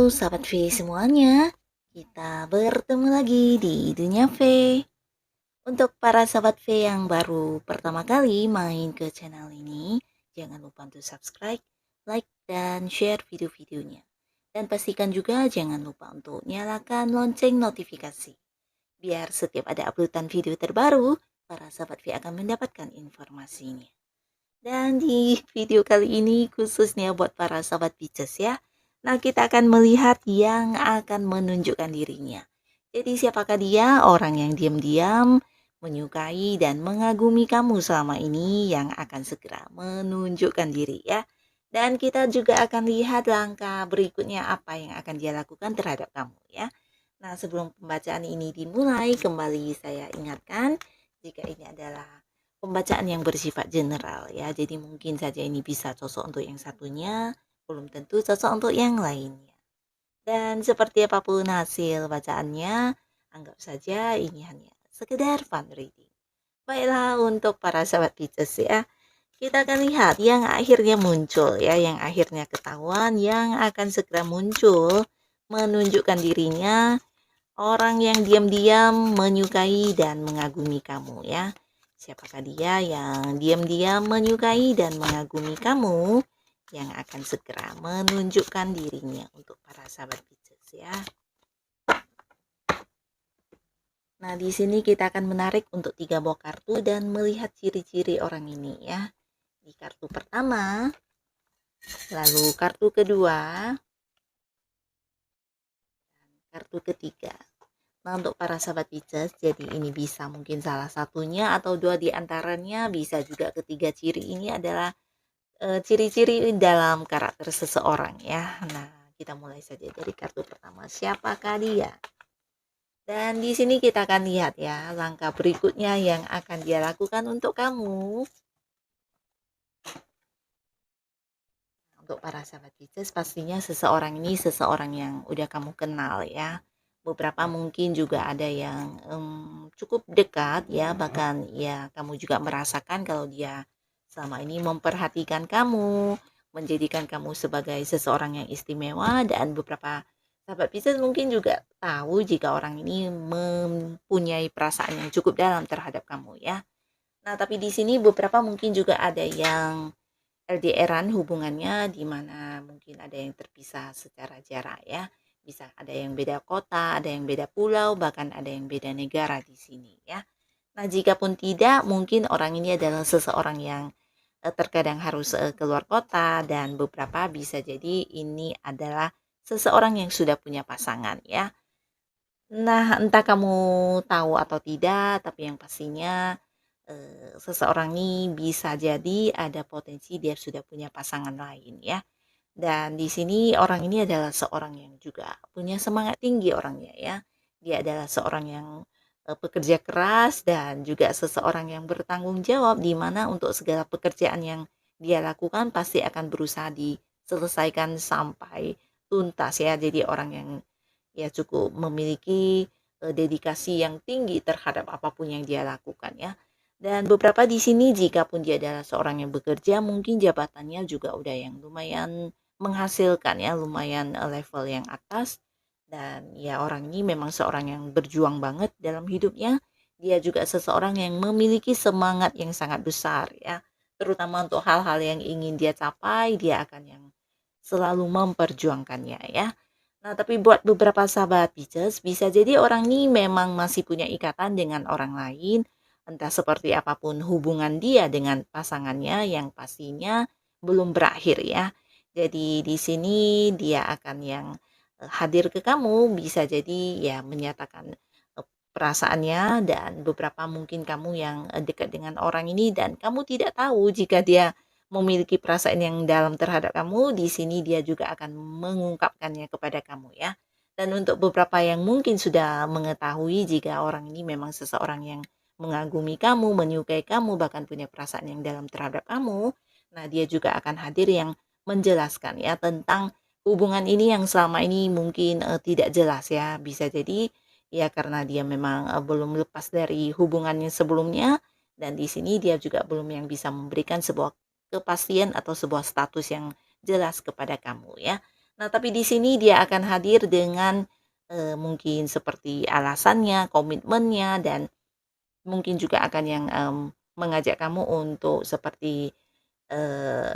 Sahabat V semuanya, kita bertemu lagi di Dunia V. Untuk para sahabat V yang baru pertama kali main ke channel ini, jangan lupa untuk subscribe, like, dan share video-videonya. Dan pastikan juga jangan lupa untuk nyalakan lonceng notifikasi. Biar setiap ada uploadan video terbaru, para sahabat V akan mendapatkan informasinya. Dan di video kali ini khususnya buat para sahabat Pisces ya. Nah, kita akan melihat yang akan menunjukkan dirinya. Jadi siapakah dia? Orang yang diam-diam menyukai dan mengagumi kamu selama ini yang akan segera menunjukkan diri ya. Dan kita juga akan lihat langkah berikutnya apa yang akan dia lakukan terhadap kamu ya. Nah, sebelum pembacaan ini dimulai, kembali saya ingatkan jika ini adalah pembacaan yang bersifat general ya. Jadi mungkin saja ini bisa cocok untuk yang satunya, belum tentu cocok untuk yang lainnya. Dan seperti apapun hasil bacaannya, anggap saja ini hanya sekedar fun reading. Baiklah, untuk para sahabat Pisces ya, kita akan lihat yang akhirnya muncul ya, yang akhirnya ketahuan, yang akan segera muncul menunjukkan dirinya, orang yang diam-diam menyukai dan mengagumi kamu ya. Siapakah dia yang diam-diam menyukai dan mengagumi kamu yang akan segera menunjukkan dirinya untuk para sahabat Pisces ya. Nah, di sini kita akan menarik untuk 3 buah kartu dan melihat ciri-ciri orang ini ya. Di kartu pertama, lalu kartu kedua, dan kartu ketiga. Nah, untuk para sahabat Pisces, jadi ini bisa mungkin salah satunya atau dua di antaranya, bisa juga ketiga ciri ini adalah ciri-ciri dalam karakter seseorang ya. Nah, kita mulai saja dari kartu pertama. Siapakah dia? Dan di sini kita akan lihat ya langkah berikutnya yang akan dia lakukan untuk kamu. Untuk para sahabat Pisces, pastinya seseorang ini seseorang yang udah kamu kenal ya. Beberapa mungkin juga ada yang cukup dekat ya, bahkan ya kamu juga merasakan kalau dia selama ini memperhatikan kamu, menjadikan kamu sebagai seseorang yang istimewa, dan beberapa sahabat Pisces mungkin juga tahu jika orang ini mempunyai perasaan yang cukup dalam terhadap kamu ya. Nah, tapi di sini beberapa mungkin juga ada yang LDR-an hubungannya, di mana mungkin ada yang terpisah secara jarak ya. Bisa ada yang beda kota, ada yang beda pulau, bahkan ada yang beda negara di sini ya. Nah, jika pun tidak, mungkin orang ini adalah seseorang yang terkadang harus keluar kota, dan beberapa bisa jadi ini adalah seseorang yang sudah punya pasangan ya. Nah, entah kamu tahu atau tidak, tapi yang pastinya seseorang ini bisa jadi ada potensi dia sudah punya pasangan lain ya. Dan di sini orang ini adalah seorang yang juga punya semangat tinggi orangnya ya. Dia adalah seorang yang pekerja keras dan juga seseorang yang bertanggung jawab, di mana untuk segala pekerjaan yang dia lakukan pasti akan berusaha diselesaikan sampai tuntas ya. Jadi orang yang ya cukup memiliki dedikasi yang tinggi terhadap apapun yang dia lakukan ya. Dan beberapa di sini jika pun dia adalah seorang yang bekerja, mungkin jabatannya juga udah yang lumayan menghasilkan ya, lumayan level yang atas. Dan ya orang ini memang seorang yang berjuang banget dalam hidupnya. Dia juga seseorang yang memiliki semangat yang sangat besar ya. Terutama untuk hal-hal yang ingin dia capai, dia akan yang selalu memperjuangkannya ya. Nah, tapi buat beberapa sahabat Pisces, bisa jadi orang ini memang masih punya ikatan dengan orang lain, entah seperti apapun hubungan dia dengan pasangannya yang pastinya belum berakhir ya. Jadi di sini dia akan yang hadir ke kamu, bisa jadi ya menyatakan perasaannya, dan beberapa mungkin kamu yang dekat dengan orang ini dan kamu tidak tahu jika dia memiliki perasaan yang dalam terhadap kamu. Di sini dia juga akan mengungkapkannya kepada kamu ya. Dan untuk beberapa yang mungkin sudah mengetahui jika orang ini memang seseorang yang mengagumi kamu, menyukai kamu, bahkan punya perasaan yang dalam terhadap kamu, nah dia juga akan hadir yang menjelaskan ya tentang hubungan ini yang selama ini mungkin tidak jelas ya. Bisa jadi ya karena dia memang belum lepas dari hubungannya sebelumnya, dan di sini dia juga belum yang bisa memberikan sebuah kepastian atau sebuah status yang jelas kepada kamu ya. Nah, tapi di sini dia akan hadir dengan, mungkin seperti alasannya, komitmennya, dan mungkin juga akan yang, mengajak kamu untuk seperti,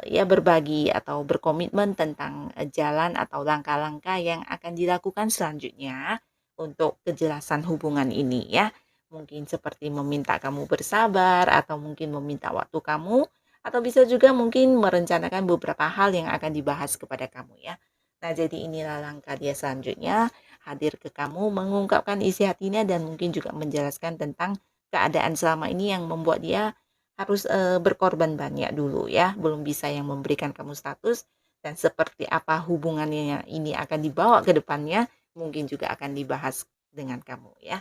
ya berbagi atau berkomitmen tentang, jalan atau langkah-langkah yang akan dilakukan selanjutnya untuk kejelasan hubungan ini ya. Mungkin seperti meminta kamu bersabar atau mungkin meminta waktu kamu, atau bisa juga mungkin merencanakan beberapa hal yang akan dibahas kepada kamu ya. Nah, jadi inilah langkah dia selanjutnya, hadir ke kamu, mengungkapkan isi hatinya dan mungkin juga menjelaskan tentang keadaan selama ini yang membuat dia harus, berkorban banyak dulu ya, belum bisa yang memberikan kamu status, dan seperti apa hubungannya ini akan dibawa ke depannya, mungkin juga akan dibahas dengan kamu ya.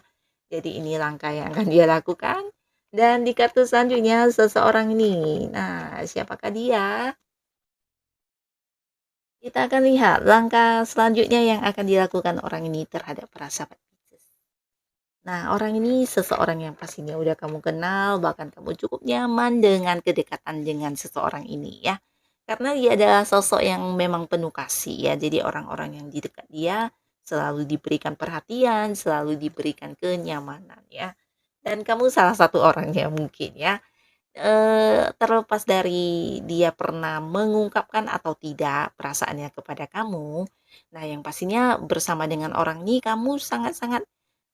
Jadi ini langkah yang akan dia lakukan, dan di kartu selanjutnya seseorang ini. Nah, siapakah dia? Kita akan lihat langkah selanjutnya yang akan dilakukan orang ini terhadap para sahabat Pisces. Nah, orang ini seseorang yang pastinya udah kamu kenal, bahkan kamu cukup nyaman dengan kedekatan dengan seseorang ini ya. Karena dia adalah sosok yang memang penuh kasih ya. Jadi orang-orang yang di dekat dia selalu diberikan perhatian, selalu diberikan kenyamanan ya. Dan kamu salah satu orangnya mungkin ya. Terlepas dari dia pernah mengungkapkan atau tidak perasaannya kepada kamu, nah yang pastinya bersama dengan orang ini kamu sangat-sangat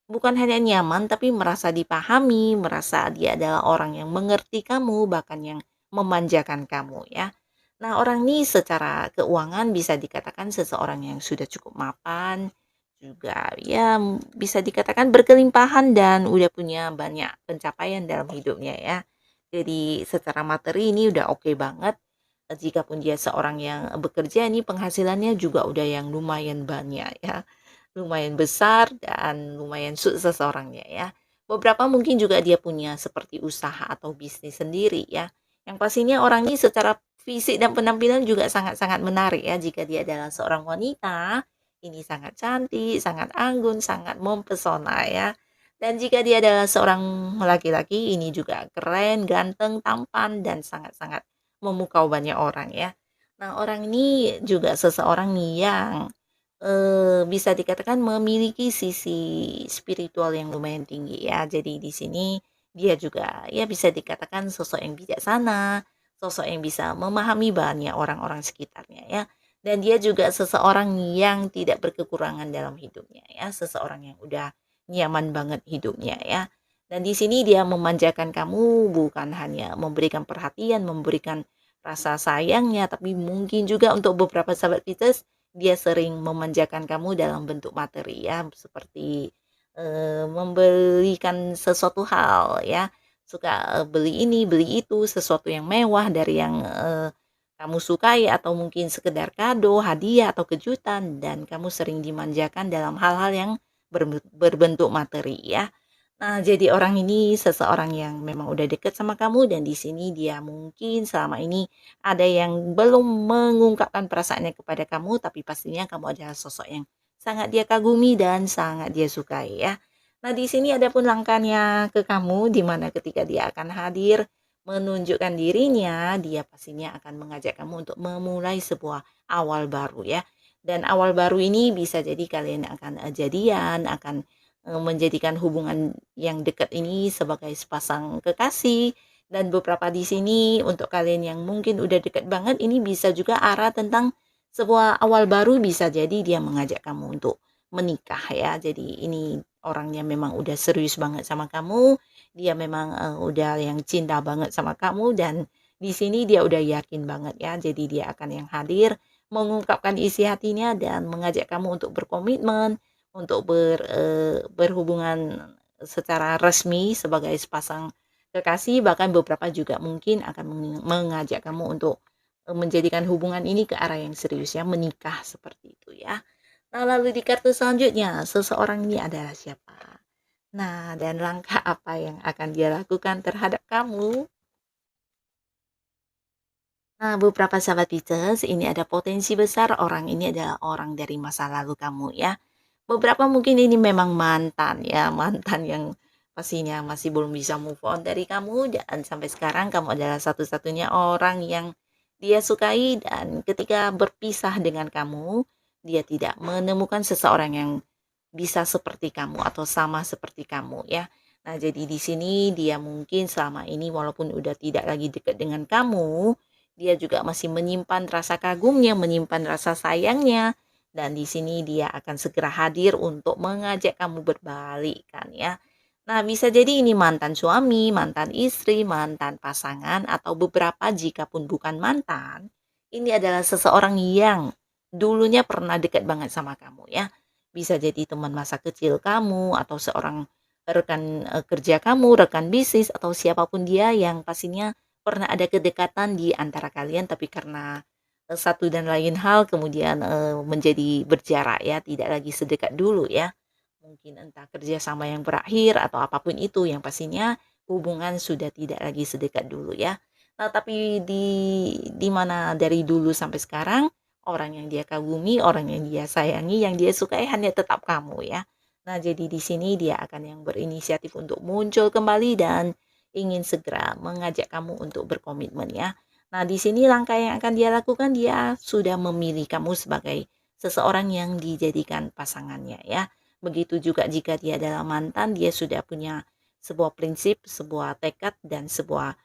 bukan hanya nyaman, tapi merasa dipahami, merasa dia adalah orang yang mengerti kamu, bahkan yang memanjakan kamu ya. Nah, orang ini secara keuangan bisa dikatakan seseorang yang sudah cukup mapan, juga ya bisa dikatakan berkelimpahan dan udah punya banyak pencapaian dalam hidupnya ya. Jadi secara materi ini udah oke banget. Jikapun dia seorang yang bekerja, ini penghasilannya juga udah yang lumayan banyak ya. Lumayan besar dan lumayan sukses orangnya ya. Beberapa mungkin juga dia punya seperti usaha atau bisnis sendiri ya. Yang pastinya orang ini secara fisik dan penampilan juga sangat-sangat menarik ya jika dia adalah seorang wanita. Ini sangat cantik, sangat anggun, sangat mempesona ya. Dan jika dia adalah seorang laki-laki, ini juga keren, ganteng, tampan, dan sangat-sangat memukau banyak orang ya. Nah, orang ini juga seseorang nih yang bisa dikatakan memiliki sisi spiritual yang lumayan tinggi ya. Jadi di sini dia juga ya bisa dikatakan sosok yang bijaksana, sosok yang bisa memahami banyak orang-orang sekitarnya ya. Dan dia juga seseorang yang tidak berkekurangan dalam hidupnya ya, seseorang yang udah nyaman banget hidupnya ya. Dan di sini dia memanjakan kamu bukan hanya memberikan perhatian, memberikan rasa sayangnya, tapi mungkin juga untuk beberapa sahabat Pisces dia sering memanjakan kamu dalam bentuk materi ya, seperti, membelikan sesuatu hal ya, suka, beli ini, beli itu, sesuatu yang mewah dari yang, kamu sukai atau mungkin sekedar kado, hadiah, atau kejutan dan kamu sering dimanjakan dalam hal-hal yang berbentuk materi ya. Nah, jadi orang ini seseorang yang memang udah deket sama kamu dan di sini dia mungkin selama ini ada yang belum mengungkapkan perasaannya kepada kamu, tapi pastinya kamu adalah sosok yang sangat dia kagumi dan sangat dia sukai ya. Nah, di sini ada pun langkahnya ke kamu, di mana ketika dia akan hadir, menunjukkan dirinya, dia pastinya akan mengajak kamu untuk memulai sebuah awal baru ya. Dan awal baru ini bisa jadi kalian akan jadian, akan menjadikan hubungan yang dekat ini sebagai sepasang kekasih. Dan beberapa di sini untuk kalian yang mungkin udah deket banget ini bisa juga arah tentang sebuah awal baru, bisa jadi dia mengajak kamu untuk menikah ya. Jadi ini orangnya memang udah serius banget sama kamu, dia memang, udah yang cinta banget sama kamu dan di sini dia udah yakin banget ya. Jadi dia akan yang hadir, mengungkapkan isi hatinya dan mengajak kamu untuk berkomitmen, untuk berhubungan secara resmi sebagai sepasang kekasih, bahkan beberapa juga mungkin akan mengajak kamu untuk, menjadikan hubungan ini ke arah yang serius ya, menikah seperti itu ya. Nah, lalu di kartu selanjutnya, seseorang ini adalah siapa? Nah, dan langkah apa yang akan dia lakukan terhadap kamu? Nah, beberapa sahabat Pisces, ini ada potensi besar orang ini adalah orang dari masa lalu kamu ya. Beberapa mungkin ini memang mantan ya, mantan yang pastinya masih belum bisa move on dari kamu dan sampai sekarang kamu adalah satu-satunya orang yang dia sukai dan ketika berpisah dengan kamu, dia tidak menemukan seseorang yang bisa seperti kamu atau sama seperti kamu ya. Nah, jadi di sini dia mungkin selama ini walaupun udah tidak lagi dekat dengan kamu, dia juga masih menyimpan rasa kagumnya, menyimpan rasa sayangnya, dan di sini dia akan segera hadir untuk mengajak kamu berbalik kan ya. Nah, bisa jadi ini mantan suami, mantan istri, mantan pasangan, atau beberapa jika pun bukan mantan, ini adalah seseorang yang dulunya pernah dekat banget sama kamu ya. Bisa jadi teman masa kecil kamu atau seorang rekan kerja kamu, rekan bisnis atau siapapun dia yang pastinya pernah ada kedekatan di antara kalian tapi karena satu dan lain hal kemudian menjadi berjarak ya, tidak lagi sedekat dulu ya. Mungkin entah kerjasama yang berakhir atau apapun itu, yang pastinya hubungan sudah tidak lagi sedekat dulu ya. Nah, tapi di mana dari dulu sampai sekarang, orang yang dia kagumi, orang yang dia sayangi, yang dia sukai hanya tetap kamu ya. Nah, jadi di sini dia akan yang berinisiatif untuk muncul kembali dan ingin segera mengajak kamu untuk berkomitmen ya. Nah, di sini langkah yang akan dia lakukan, dia sudah memilih kamu sebagai seseorang yang dijadikan pasangannya ya. Begitu juga jika dia adalah mantan, dia sudah punya sebuah prinsip, sebuah tekad, dan sebuah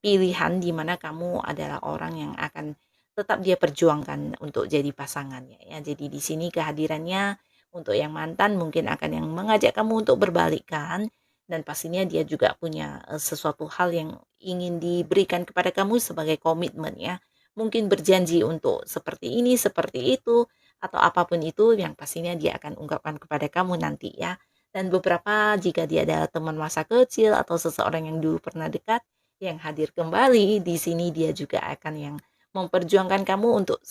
pilihan di mana kamu adalah orang yang akan tetap dia perjuangkan untuk jadi pasangannya ya. Jadi di sini kehadirannya untuk yang mantan mungkin akan yang mengajak kamu untuk berbalikan dan pastinya dia juga punya sesuatu hal yang ingin diberikan kepada kamu sebagai komitmen ya. Mungkin berjanji untuk seperti ini, seperti itu, atau apapun itu yang pastinya dia akan ungkapkan kepada kamu nanti ya. Dan beberapa jika dia adalah teman masa kecil atau seseorang yang dulu pernah dekat yang hadir kembali, di sini dia juga akan yang memperjuangkan kamu untuk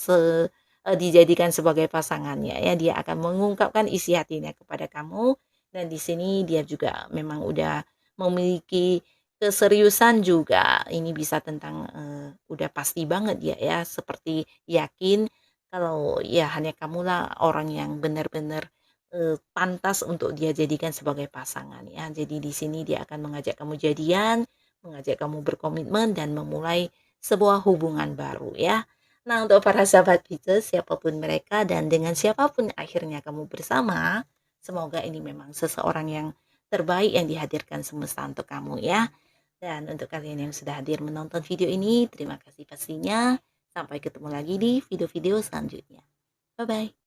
dijadikan sebagai pasangannya ya. Dia akan mengungkapkan isi hatinya kepada kamu dan di sini dia juga memang udah memiliki keseriusan juga. Ini bisa tentang udah pasti banget dia ya, seperti yakin kalau ya hanya kamulah orang yang benar-benar, pantas untuk dia jadikan sebagai pasangan ya. Jadi di sini dia akan mengajak kamu jadian, mengajak kamu berkomitmen dan memulai sebuah hubungan baru ya. Nah untuk para sahabat Pisces siapapun mereka dan dengan siapapun akhirnya kamu bersama, semoga ini memang seseorang yang terbaik yang dihadirkan semesta untuk kamu ya. Dan untuk kalian yang sudah hadir menonton video ini, terima kasih pastinya. Sampai ketemu lagi di video-video selanjutnya. Bye-bye.